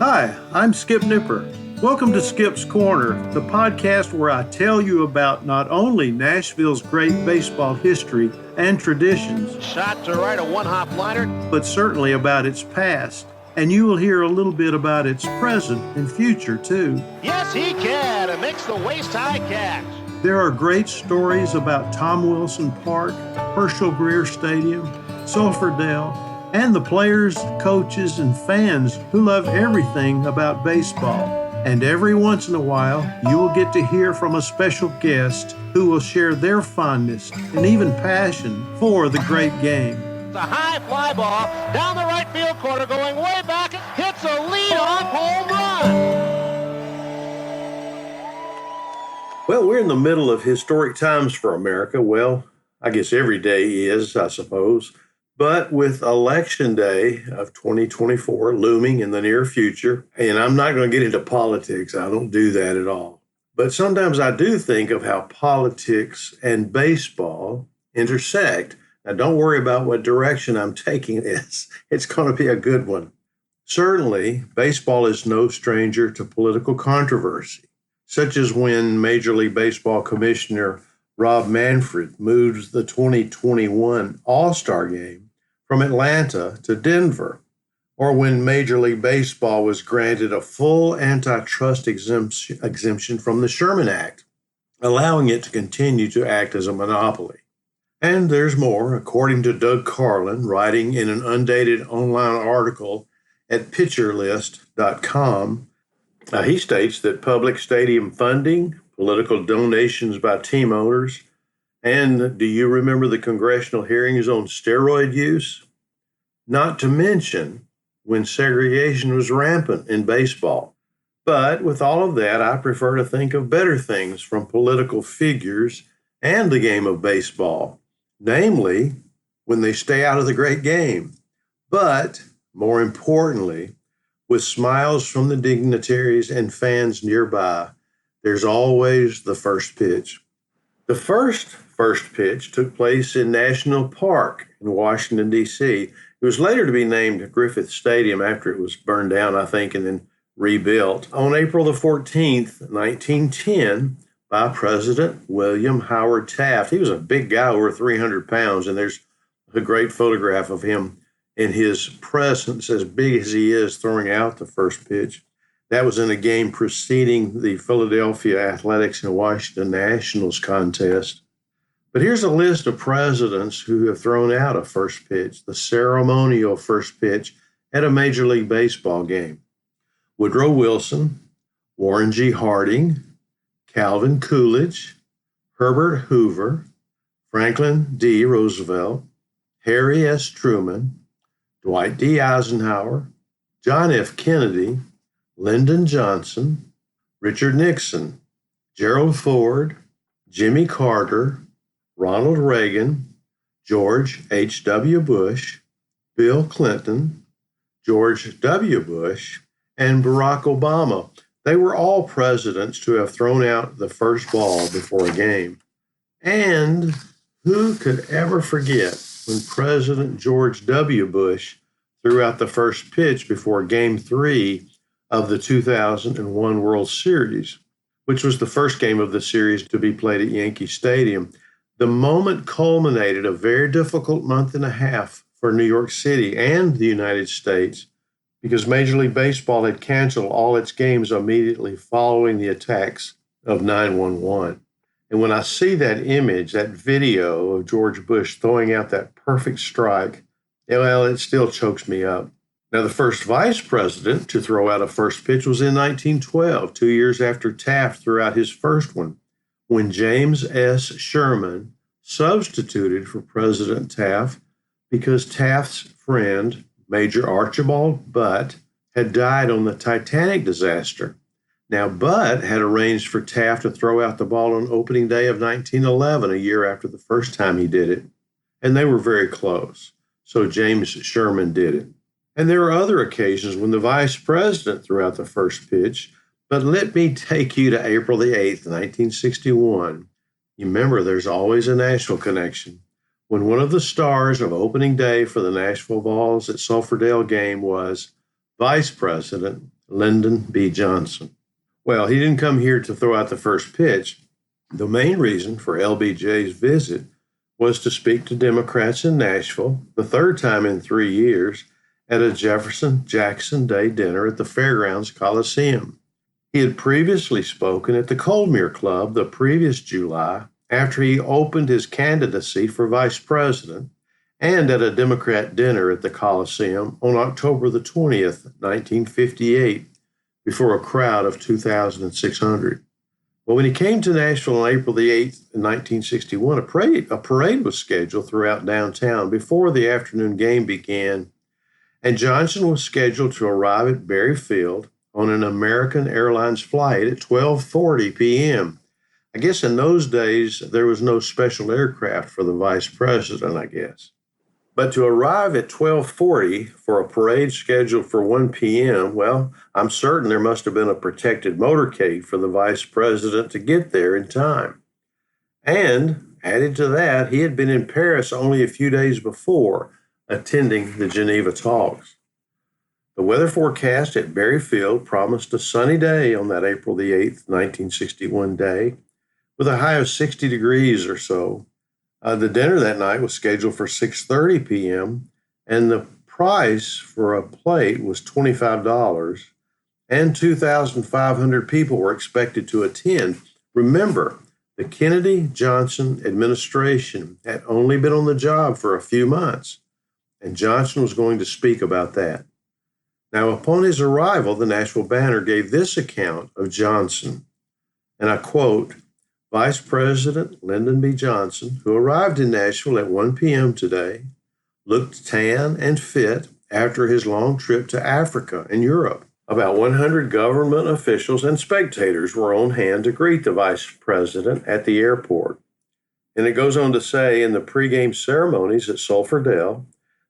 Hi, I'm Skip Nipper. Welcome to Skip's Corner, the podcast where I tell you about not only Nashville's great baseball history and traditions, shot to right, a one-hop liner, but certainly about its past. And you will hear a little bit about its present and future, too. Yes, he can, and makes the waist-high catch. There are great stories about Tom Wilson Park, Herschel Greer Stadium, Sulphur Dell, and the players, coaches, and fans who love everything about baseball. And every once in a while, you will get to hear from a special guest who will share their fondness and even passion for the great game. The high fly ball down the right field corner, going way back, hits a lead-off home run. Well, we're in the middle of historic times for America. Well, I guess every day is, I suppose. But with Election Day of 2024 looming in the near future, and I'm not going to get into politics, I don't do that at all. But sometimes I do think of how politics and baseball intersect. Now, don't worry about what direction I'm taking this. It's going to be a good one. Certainly, baseball is no stranger to political controversy, such as when Major League Baseball Commissioner Rob Manfred moved the 2021 All-Star Game from Atlanta to Denver, or when Major League Baseball was granted a full antitrust exemption from the Sherman Act, allowing it to continue to act as a monopoly. And there's more. According to Doug Carlin, writing in an undated online article at pitcherlist.com, he states that public stadium funding, political donations by team owners, and do you remember the congressional hearings on steroid use? Not to mention when segregation was rampant in baseball. But with all of that, I prefer to think of better things from political figures and the game of baseball, namely when they stay out of the great game. But more importantly, with smiles from the dignitaries and fans nearby, there's always the first pitch. The first pitch took place in National Park in Washington, D.C. It was later to be named Griffith Stadium after it was burned down, I think, and then rebuilt. On April the 14th, 1910, by President William Howard Taft. He was a big guy, over 300 pounds, and there's a great photograph of him in his presence, as big as he is, throwing out the first pitch. That was in a game preceding the Philadelphia Athletics and Washington Nationals contest. But here's a list of presidents who have thrown out a first pitch, the ceremonial first pitch at a Major League Baseball game. Woodrow Wilson, Warren G. Harding, Calvin Coolidge, Herbert Hoover, Franklin D. Roosevelt, Harry S. Truman, Dwight D. Eisenhower, John F. Kennedy, Lyndon Johnson, Richard Nixon, Gerald Ford, Jimmy Carter, Ronald Reagan, George H.W. Bush, Bill Clinton, George W. Bush, and Barack Obama. They were all presidents to have thrown out the first ball before a game. And who could ever forget when President George W. Bush threw out the first pitch before Game 3 of the 2001 World Series, which was the first game of the series to be played at Yankee Stadium. The moment culminated a very difficult month and a half for New York City and the United States because Major League Baseball had canceled all its games immediately following the attacks of 9/11. And when I see that image, that video of George Bush throwing out that perfect strike, well, it still chokes me up. Now, the first vice president to throw out a first pitch was in 1912, 2 years after Taft threw out his first one, when James S. Sherman substituted for President Taft because Taft's friend, Major Archibald Butt, had died on the Titanic disaster. Now, Butt had arranged for Taft to throw out the ball on opening day of 1911, a year after the first time he did it. And they were very close. So James Sherman did it. And there are other occasions when the vice president threw out the first pitch. But let me take you to April the 8th, 1961. You remember, there's always a Nashville connection. When one of the stars of opening day for the Nashville Vols at Sulphur Dell game was Vice President Lyndon B. Johnson. Well, he didn't come here to throw out the first pitch. The main reason for LBJ's visit was to speak to Democrats in Nashville, the third time in 3 years, at a Jefferson Jackson Day dinner at the Fairgrounds Coliseum. He had previously spoken at the Coldmere Club the previous July after he opened his candidacy for vice president, and at a Democrat dinner at the Coliseum on October the 20th, 1958, before a crowd of 2,600. Well, when he came to Nashville on April the 8th, 1961, a parade was scheduled throughout downtown before the afternoon game began, and Johnson was scheduled to arrive at Berry Field on an American Airlines flight at 12:40 p.m. I guess in those days, there was no special aircraft for the vice president, I guess. But to arrive at 12:40 for a parade scheduled for 1 p.m., well, I'm certain there must have been a protected motorcade for the vice president to get there in time. And added to that, he had been in Paris only a few days before, attending the Geneva talks. The weather forecast at Berry Field promised a sunny day on that April the 8th, 1961 day, with a high of 60 degrees or so. The dinner that night was scheduled for 6:30 p.m., and the price for a plate was $25, and 2,500 people were expected to attend. Remember, the Kennedy-Johnson administration had only been on the job for a few months, and Johnson was going to speak about that. Now, upon his arrival, the Nashville Banner gave this account of Johnson, and I quote, "Vice President Lyndon B. Johnson, who arrived in Nashville at 1 p.m. today, looked tan and fit after his long trip to Africa and Europe. About 100 government officials and spectators were on hand to greet the Vice President at the airport." And it goes on to say, in the pregame ceremonies at Sulphur Dell,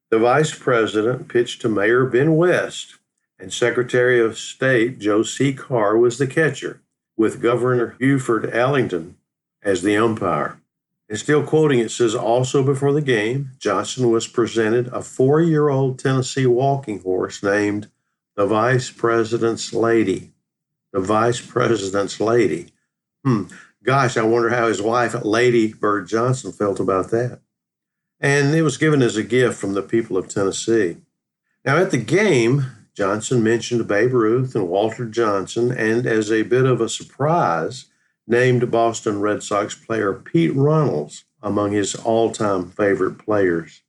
the Vice President pitched to Mayor Ben West, and Secretary of State Joe C. Carr was the catcher, with Governor Buford Ellington as the umpire. And still quoting, it says, also before the game, Johnson was presented a 4-year-old Tennessee walking horse named the Vice President's Lady. The Vice President's Lady. Gosh, I wonder how his wife, Lady Bird Johnson, felt about that. And it was given as a gift from the people of Tennessee. Now, at the game, Johnson mentioned Babe Ruth and Walter Johnson, and as a bit of a surprise, named Boston Red Sox player Pete Runnels among his all-time favorite players.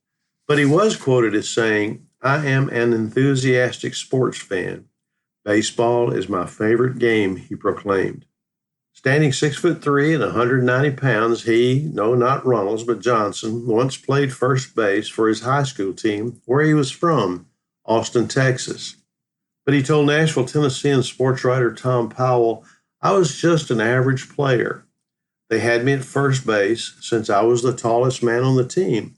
But he was quoted as saying, "I am an enthusiastic sports fan. Baseball is my favorite game," he proclaimed. Standing 6'3" and 190 pounds, he, no, not Runnels, but Johnson, once played first base for his high school team where he was from, Austin, Texas. But he told Nashville, Tennessee sports writer Tom Powell, "I was just an average player. They had me at first base since I was the tallest man on the team.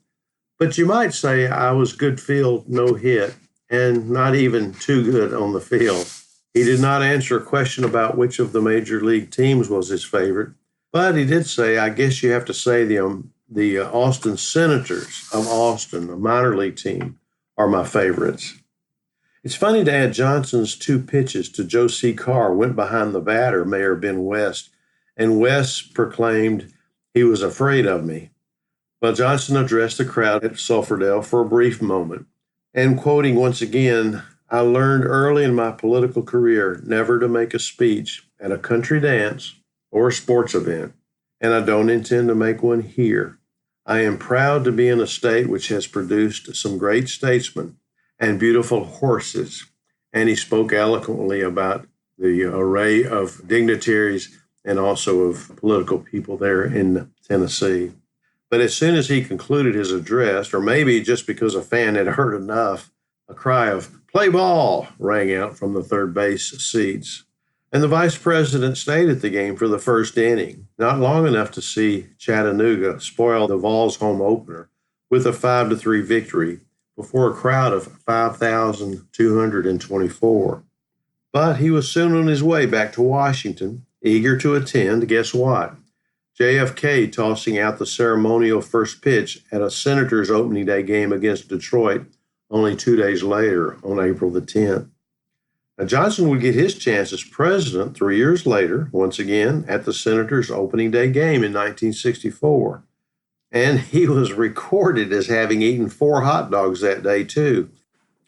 But you might say I was good field, no hit, and not even too good on the field." He did not answer a question about which of the major league teams was his favorite, but he did say, "I guess you have to say the Austin Senators of Austin, a minor league team, are my favorites." It's funny to add Johnson's 2 pitches to Joe C. Carr went behind the batter, Mayor Ben West, and West proclaimed, "He was afraid of me." But Johnson addressed the crowd at Sulphur Dell for a brief moment, and quoting once again, "I learned early in my political career never to make a speech at a country dance or a sports event, and I don't intend to make one here. I am proud to be in a state which has produced some great statesmen and beautiful horses." And he spoke eloquently about the array of dignitaries and also of political people there in Tennessee. But as soon as he concluded his address, or maybe just because a fan had heard enough, a cry of "play ball" rang out from the third base seats. And the vice president stayed at the game for the first inning, not long enough to see Chattanooga spoil the Vols home opener with a 5-3 victory before a crowd of 5,224. But he was soon on his way back to Washington, eager to attend, guess what? JFK tossing out the ceremonial first pitch at a Senators opening day game against Detroit only 2 days later on April the 10th. Now, Johnson would get his chance as president 3 years later, once again at the Senators' opening day game in 1964. And he was recorded as having eaten 4 hot dogs that day, too.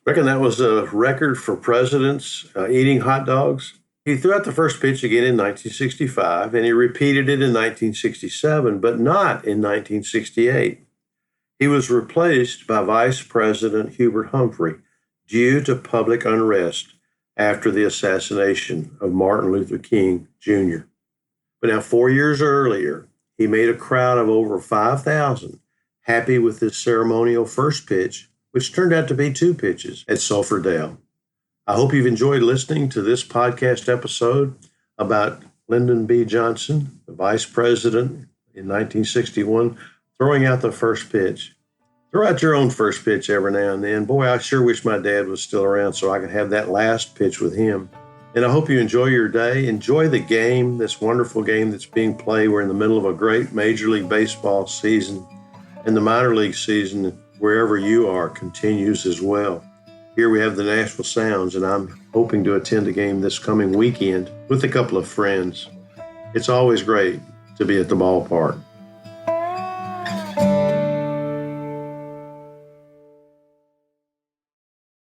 Reckon that was a record for presidents eating hot dogs? He threw out the first pitch again in 1965, and he repeated it in 1967, but not in 1968. He was replaced by Vice President Hubert Humphrey due to public unrest after the assassination of Martin Luther King Jr. But now 4 years earlier, he made a crowd of over 5,000 happy with his ceremonial first pitch, which turned out to be 2 pitches at Sulphur Dell. I hope you've enjoyed listening to this podcast episode about Lyndon B. Johnson, the vice president in 1961, throwing out the first pitch. Throw out your own first pitch every now and then. Boy, I sure wish my dad was still around so I could have that last pitch with him. And I hope you enjoy your day. Enjoy the game, this wonderful game that's being played. We're in the middle of a great Major League Baseball season, and the minor league season, wherever you are, continues as well. Here we have the Nashville Sounds, and I'm hoping to attend a game this coming weekend with a couple of friends. It's always great to be at the ballpark.